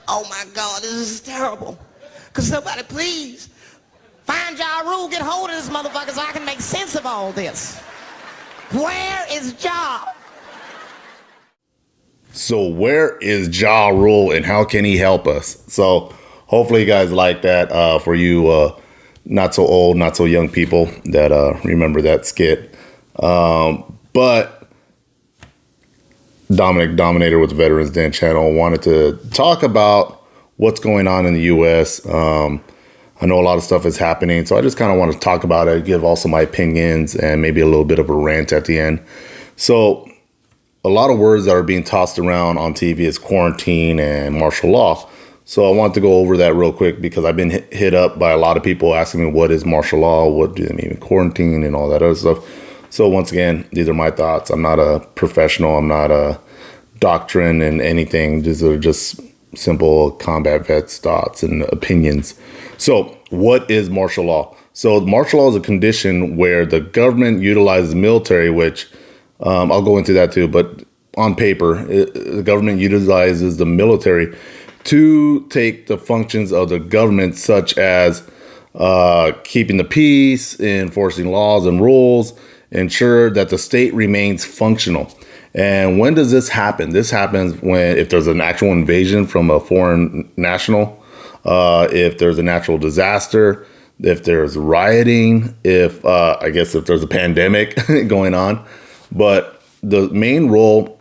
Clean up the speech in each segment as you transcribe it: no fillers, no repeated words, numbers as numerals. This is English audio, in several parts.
oh my God, this is terrible. Could somebody please find Ja Rule, get hold of this motherfucker so I can make sense of all this? Where is Ja? So where is Ja Rule and how can he help us? So hopefully you guys like that. For you not so old, not so young people that remember that skit. But Dominic Dominator with the Veterans Den channel wanted to talk about what's going on in the U.S. I know a lot of stuff is happening, so I just kind of want to talk about it, give also my opinions and maybe a little bit of a rant at the end. So a lot of words that are being tossed around on TV is quarantine and martial law. So I want to go over that real quick because I've been hit up by a lot of people asking me what is martial law, what do they mean quarantine and all that other stuff. So once again, these are my thoughts. I'm not a professional. I'm not a doctrine and anything. These are just simple combat vets' thoughts and opinions. So what is martial law? So martial law is a condition where the government utilizes military, which I'll go into that too. But on paper, the government utilizes the military to take the functions of the government, such as keeping the peace, enforcing laws and rules, ensure that the state remains functional. And when does this happen? This happens when if there's an actual invasion from a foreign national, if there's a natural disaster, if there's rioting, if if there's a pandemic going on. But the main role,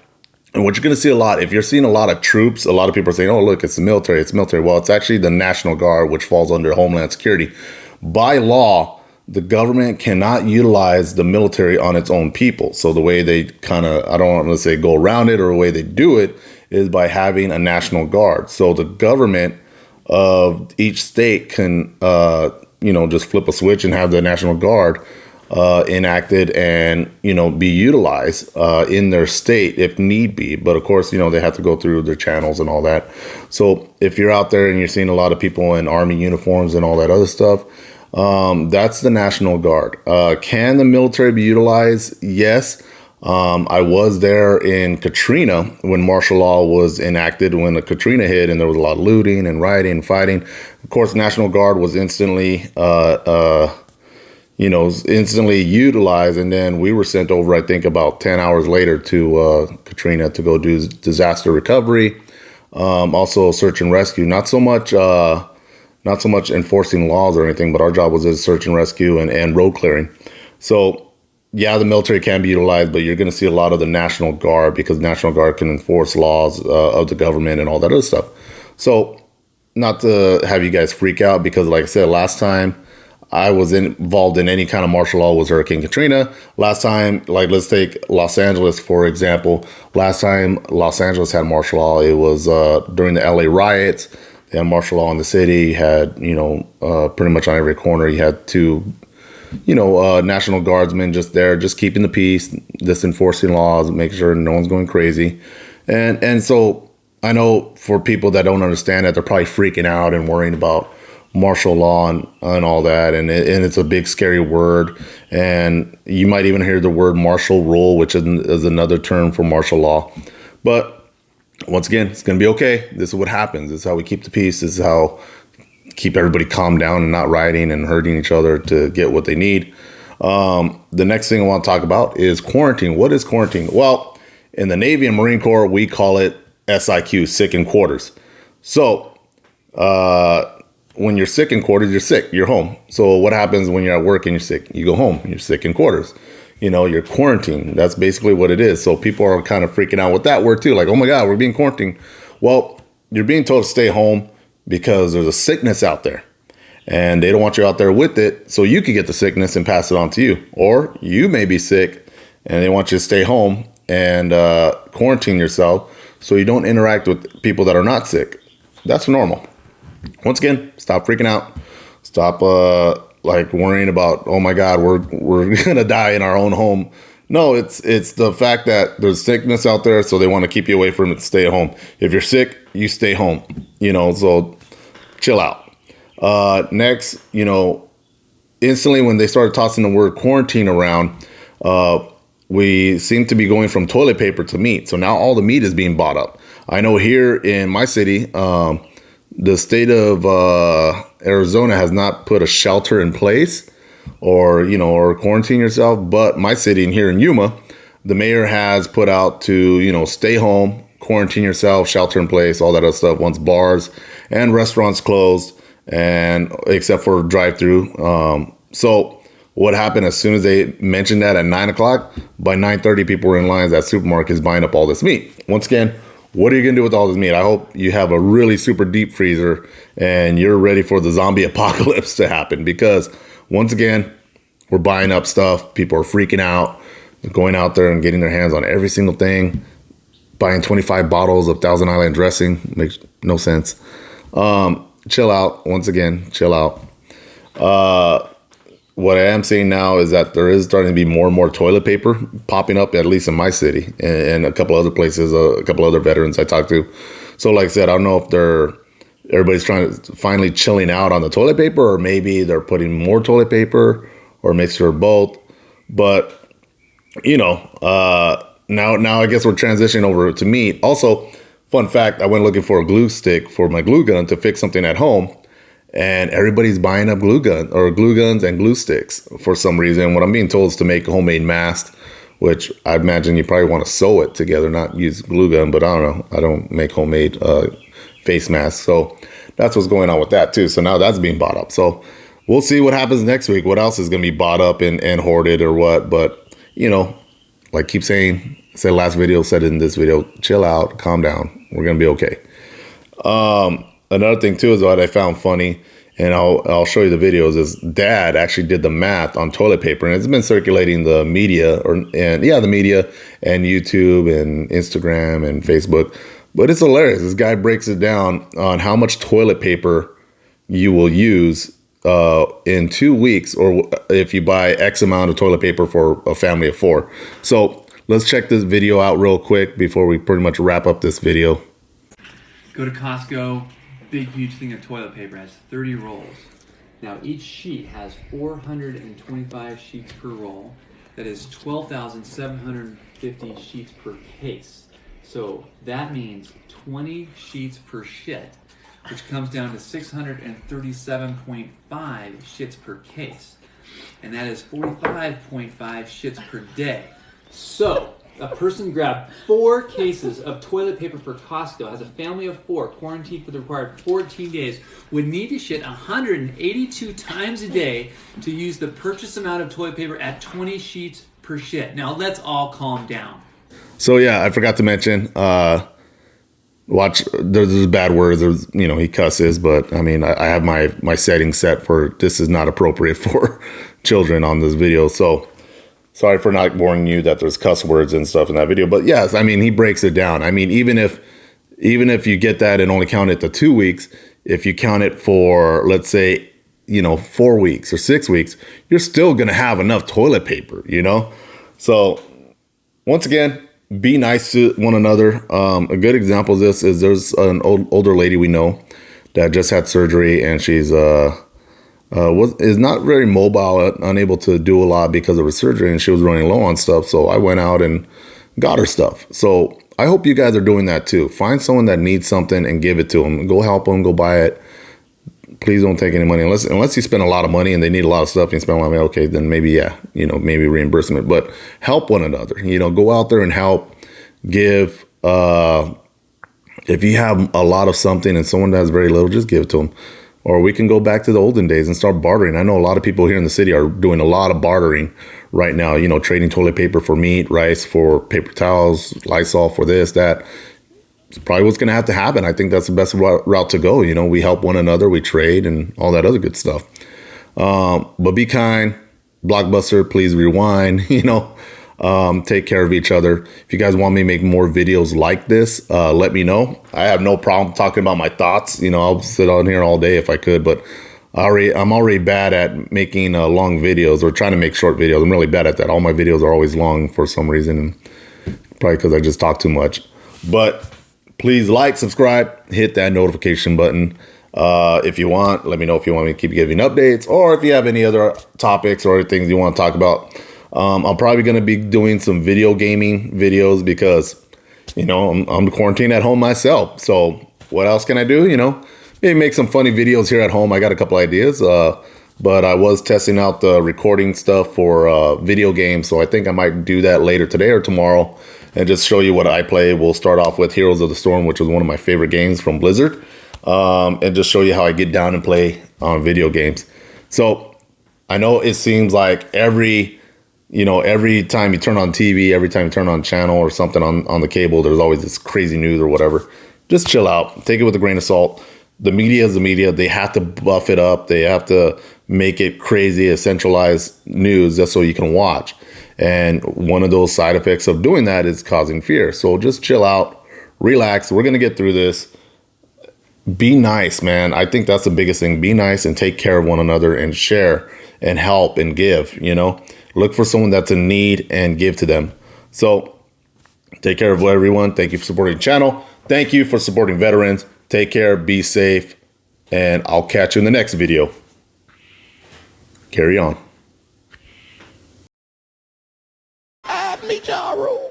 and what you're going to see a lot, if you're seeing a lot of troops, a lot of people are saying, oh, look, it's the military, it's military. Well, it's actually the National Guard, which falls under Homeland Security. By law, the government cannot utilize the military on its own people. So the way they kind of, I don't want to say go around it, or the way they do it is by having a National Guard. So the government of each state can, just flip a switch and have the National Guard enacted and, be utilized in their state if need be. But of course, they have to go through their channels and all that. So if you're out there and you're seeing a lot of people in Army uniforms and all that other stuff, that's the National Guard. Can the military be utilized? Yes. I was there in Katrina when martial law was enacted, when the Katrina hit and there was a lot of looting and rioting and fighting. Of course, National Guard was instantly utilized. And then we were sent over, I think, about 10 hours later to Katrina to go do disaster recovery. Also search and rescue. Not so much enforcing laws or anything, but our job was as search and rescue and road clearing. So yeah, the military can be utilized, but you're going to see a lot of the National Guard because National Guard can enforce laws of the government and all that other stuff. So not to have you guys freak out, because like I said, last time I was involved in any kind of martial law was Hurricane Katrina. Last time, like let's take Los Angeles, for example. Last time Los Angeles had martial law, it was during the LA riots. They had martial law in the city. You had, pretty much on every corner, you had two National Guardsmen just there, just keeping the peace, just enforcing laws, making sure no one's going crazy. And so I know for people that don't understand that, they're probably freaking out and worrying about martial law and all that. And it's a big, scary word. And you might even hear the word martial rule, which is another term for martial law. But once again, it's going to be okay. This is what happens. This is how we keep the peace. This is how keep everybody calm down and not rioting and hurting each other to get what they need. The next thing I want to talk about is quarantine. What is quarantine? Well, in the Navy and Marine Corps, we call it SIQ, sick in quarters. So when you're sick in quarters, you're sick, you're home. So what happens when you're at work and you're sick? You go home, you're sick in quarters. You're quarantined. That's basically what it is. So people are kind of freaking out with that word too. Like, oh my God, we're being quarantined. Well, you're being told to stay home because there's a sickness out there and they don't want you out there with it so you can get the sickness and pass it on to you. Or you may be sick and they want you to stay home and quarantine yourself so you don't interact with people that are not sick. That's normal. Once again, stop freaking out. Stop worrying about, oh my God, we're gonna die in our own home. No, it's the fact that there's sickness out there, so they want to keep you away from it to stay at home. If you're sick, you stay home, so chill out. Next, instantly when they started tossing the word quarantine around, we seem to be going from toilet paper to meat. So now all the meat is being bought up. I know here in my city, the state of Arizona has not put a shelter in place or, or quarantine yourself. But my city in here in Yuma, the mayor has put out to, stay home, quarantine yourself, shelter in place, all that other stuff once bars and restaurants closed, and except for drive-through. So what happened as soon as they mentioned that at 9 o'clock, by 9:30, people were in lines at supermarkets buying up all this meat. Once again, what are you going to do with all this meat? I hope you have a really super deep freezer and you're ready for the zombie apocalypse to happen, because once again, we're buying up stuff. People are freaking out, going out there and getting their hands on every single thing, buying 25 bottles of Thousand Island dressing. Makes no sense. Chill out. Once again, chill out. What I am seeing now is that there is starting to be more and more toilet paper popping up, at least in my city and a couple other places, a couple other veterans I talked to. So like I said, I don't know if everybody's trying to finally chilling out on the toilet paper, or maybe they're putting more toilet paper, or a mixture of both. But, now I guess we're transitioning over to meat. Also, fun fact, I went looking for a glue stick for my glue gun to fix something at home. And everybody's buying up glue guns and glue sticks for some reason. What I'm being told is to make a homemade mask, which I imagine you probably want to sew it together, not use glue gun. But I don't know. I don't make homemade face masks. So that's what's going on with that too. So now that's being bought up. So we'll see what happens next week. What else is going to be bought up and hoarded or what? But, like keep saying, said last video, said in this video, chill out, calm down. We're going to be okay. Another thing too is what I found funny, and I'll show you the videos, is Dad actually did the math on toilet paper, and it's been circulating the media the media and YouTube and Instagram and Facebook. But it's hilarious. This guy breaks it down on how much toilet paper you will use in 2 weeks, or if you buy X amount of toilet paper for a family of 4. So let's check this video out real quick before we pretty much wrap up this video. Go to Costco. Big, huge thing of toilet paper has 30 rolls. Now each sheet has 425 sheets per roll. That is 12,750 sheets per case. So that means 20 sheets per shit, which comes down to 637.5 shits per case. And that is 45.5 shits per day. So a person grabbed 4 cases of toilet paper for Costco, has a family of 4, quarantined for the required 14 days, would need to shit 182 times a day to use the purchase amount of toilet paper at 20 sheets per shit. Now let's all calm down. So yeah, I forgot to mention, watch, there's bad words, he cusses, but I mean, I have my settings set for this is not appropriate for children on this video. So sorry for not warning you that there's cuss words and stuff in that video. But yes, I mean, he breaks it down. I mean, even if you get that and only count it to 2 weeks, if you count it for, let's say, 4 weeks or 6 weeks, you're still going to have enough toilet paper, So once again, be nice to one another. A good example of this is there's an older lady we know that just had surgery, and she's is not very mobile, unable to do a lot because of her surgery, and she was running low on stuff. So I went out and got her stuff. So I hope you guys are doing that too. Find someone that needs something and give it to them. Go help them. Go buy it. Please don't take any money unless you spend a lot of money and they need a lot of stuff and you spend a lot of money. Okay, then maybe maybe reimbursement. But help one another. Go out there and help. Give. If you have a lot of something and someone that has very little, just give it to them. Or we can go back to the olden days and start bartering. I know a lot of people here in the city are doing a lot of bartering right now, trading toilet paper for meat, rice for paper towels, Lysol for this, that. It's probably what's going to have to happen. I think that's the best route to go. We help one another, we trade, and all that other good stuff. But be kind. Blockbuster, please rewind. Take care of each other. If you guys want me to make more videos like this, let me know. I have no problem talking about my thoughts. I'll sit on here all day if I could, but I'm already bad at making long videos or trying to make short videos. I'm really bad at that. All my videos are always long for some reason, and probably because I just talk too much. But please like, subscribe, hit that notification button. If you want, let me know if you want me to keep giving updates, or if you have any other topics or things you want to talk about. I'm probably going to be doing some video gaming videos because, I'm quarantined at home myself. So what else can I do? maybe make some funny videos here at home. I got a couple ideas, but I was testing out the recording stuff for video games, so I think I might do that later today or tomorrow and just show you what I play. We'll start off with Heroes of the Storm, which is one of my favorite games from Blizzard, and just show you how I get down and play on video games. So I know it seems like every time you turn on TV, every time you turn on channel or something on the cable, there's always this crazy news or whatever. Just chill out. Take it with a grain of salt. The media is the media. They have to buff it up. They have to make it crazy, a centralized news just so you can watch. And one of those side effects of doing that is causing fear. So just chill out, relax. We're going to get through this. Be nice, man. I think that's the biggest thing. Be nice and take care of one another and share and help and give, Look for someone that's in need and give to them. So take care of everyone. Thank you for supporting the channel. Thank you for supporting veterans. Take care, be safe, and I'll catch you in the next video. Carry on. Meet y'all rule.